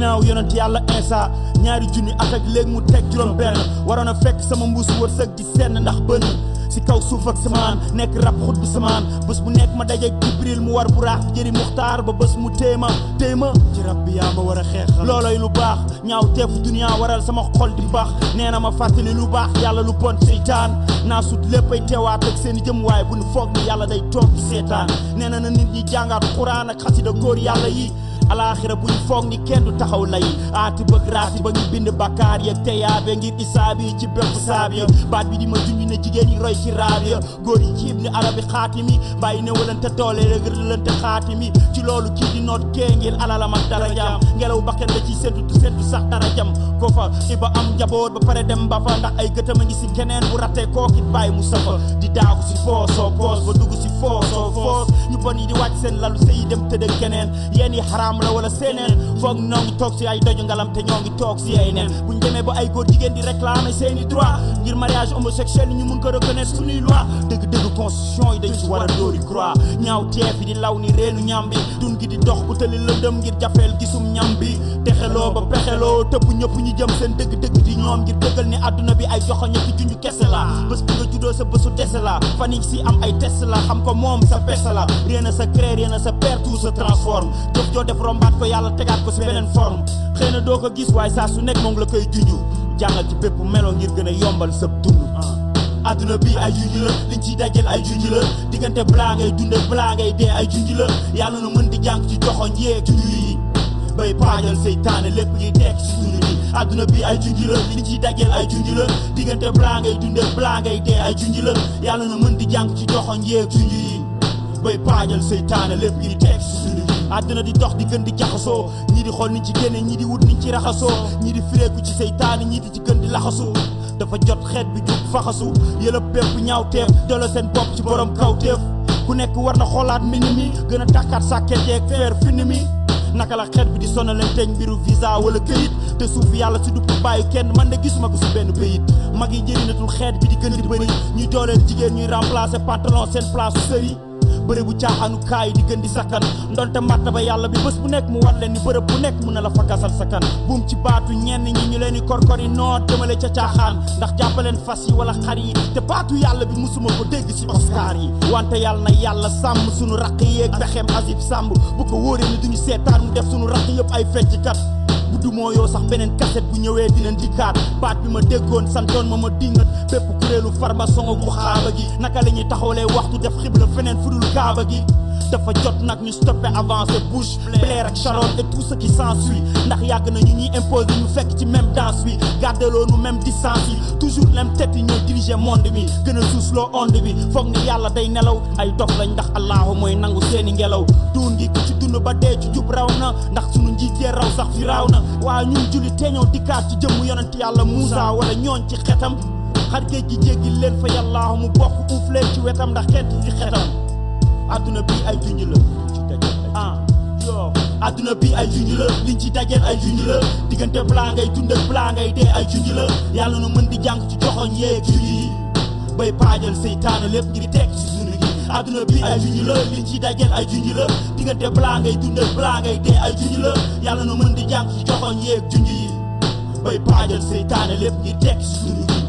ginnaaw yonent yàlla Insa ñaari junni at ak léegi mu teg juróom benn waroon a fekk sama mbuus wërsëg di senn ndax bënn si kaw suuf ak samaan nekk rab xut bu samaan bés bu nekk ma dajeeg Jibril mu war bu raax jëri muxtaar ba bés mu téema ci rab bi yaa ma war a xeexal looloy lu baax ñaaw teefu duniyaa waral sama xol di baax nee na ma fàttali lu baax yàlla lu bon seytaan naa sut léppay teewaat ak seen i jëm waaye bu nu foog ni yàlla day toog di seetaan nee na nit ñi jàngaat xuraan ak xasida góor yàlla yi alaaxira buñ foog ni kenn du taxaw lay aati bëgg raati ba ngi bind bakkaar yeeg teyaabe ngir isaab yi ci bépp saab ya baat bi di ma junj ne jigéen yi roy ci raab ya góor yi ci ibni arabi xaatimi bàyyi ne walante doole rëgërlante xaatimi ci loolu kii di noot kee ngir alalam ak darajaam ngelaw bakken la ci sentu sax darajam ko fa iba am njaboot ba pare dem ba fa ndax ay gëtam a ngi si keneen bu rattee kookit bàyyi mu safa di daagu si foosoo poos ba dugg si foosoo foos ñu bon yi di wàcc seen lalu sëy dem tëdd keneen yéen yi xaraam la wala seeneen foog ñoo ngi toog si ay doju ngalam te ñoo ngi toog si ay neen buñ demee ba ay góor jigéen di réclamer seeni droit ngir mariage homosexuel ñu mun ko reconnaître suñuy loi dëgg constitution yi dañ si war a dóori croix ñaaw teef yi di law ni reenu ñam bi dun gi di dox bu tëli lëndëm ngir jafeel gisum ñam bi texeloo ba pexeloo tëbb ñëpp ñu jëm seen dëgg di ñoom ngir dëggal ni àdduna bi ay joxoñ ak junju kese la bés bi nga juddoo sa bésu dese la fan yi si am ay test la xam ko moom sa pese la rien ne sa crée rien ne sa perd tout se transforme jëf joo def rombaat ko yàlla tegaat ko si beneen forme xëy na doo ko gis waaye saa su nekk moom la koy junju jàngal ci bépp melo ngir gën a yombal sa dund adduna bi ay junj la liñ ciy dajel ay junj la diggante balaa ngay dunde balaa ngay dee ay junj la yàlla na mën di jàng ci joxoñ yeeg junj yi bay paajal seytaane lépp ngi tekk si dund bi adduna bi ay junj la liñ ciy dajel ay junj la diggante balaa ngay dunde balaa ngay dee ay junj la yàlla na mën di jàng ci joxoñ yeeg junj yi bay paajal seytaane lépp ngi tekk si dund bi àdduna di dox di gën di jaxasoo ñii di xool niñ ci génne ñii di wut niñ ci raxasoo ñii di fireeku ci seytaane ñii di ci gën di laxasu dafa jot xeet bi jug faxasu yëlëb bépp ñaaw teef dolo seen bopp ci borom kaw teef ku nekk war na xoolaat mbind mi gën a tàkkaat sàkket yeeg feer find mi naka la xeet bi di sonalanteeg mbiru visa wala këyit te suuf yàlla si du bàyyi kenn man de gisuma ko si benn bayit mag yi njëriñatul xeet bi di gën di bëri ñuy dooleel jigéen ñuy remplacer pantalon seen place su sëri bërëb bu caaxaanu kaay di gën di sakkan ndonte matta ba yàlla bi bés bu nekk mu war leen ni bërëb bu nekk mun na la fa gasal sakkan buum ci baatu ñenn ñi ñu leen di korkori noot demale ca caaxaan ndax jàppaleen fas yi wala xar yi te baatu yàlla bi musuma ko dégg si Oscar yi wante yàlla na yàlla sàmm sunu raq yeeg pexem Azib Samb bu ko wóoree ni duñu seetaan mu def sunu raq yëpp ay fecckat bu dumoo yoo sax beneen kaset bu ñëwee dinañ dikkaat baat bi ma déggoon santoon ma dingat bépp kuréelu farba songo bu xaaba gi naka la ñuy taxawalee waxtu def xibla feneen fudul kaaba gi dafa jot nag ñu stoppé avancé Bush Blair ak Sharon et tout ce qui s'ensuit ndax yàgg na ñu ñuy imposer ñu fekk ci même danse bi gardeloo nu même distance yi toujours même tête yi ñooy diriger monde bi gën a suusloo onde bi foog ni yàlla day nelaw ay dof lañ ndax allahu mooy nangu seeni ngelaw duun gi ku ci dund ba dee ci jub raw na ndax sunu njiitee raw sax fi raaw na waaye ñun julli teeñoo dikkaat ci jëmm yonent yàlla Muusa wala ñooñ ci xetam xar géej gi jéggi leen fa yàllaahu mu bokk uuf leen ci wetam ndax xeet ci xetam adduna bi ay junj la ci dajel yo adduna bi ay junj la liñ ci dajel ay junj la diggante balaa ngay dund ak balaa ngay dee ay junj la yàlla na mën di jàng ci joxoñ yeeg junj yi bay paajal seytaane lépp ngir tekk ci dund gi adduna bi ay junj la liñ ci dajel ay junj la diggante balaa ngay dund ak balaa ngay dee ay junj la yàlla na mën di jàng ci joxoñ yeeg junj yi bay paajal seytaane lépp ngir tekk ci dund gi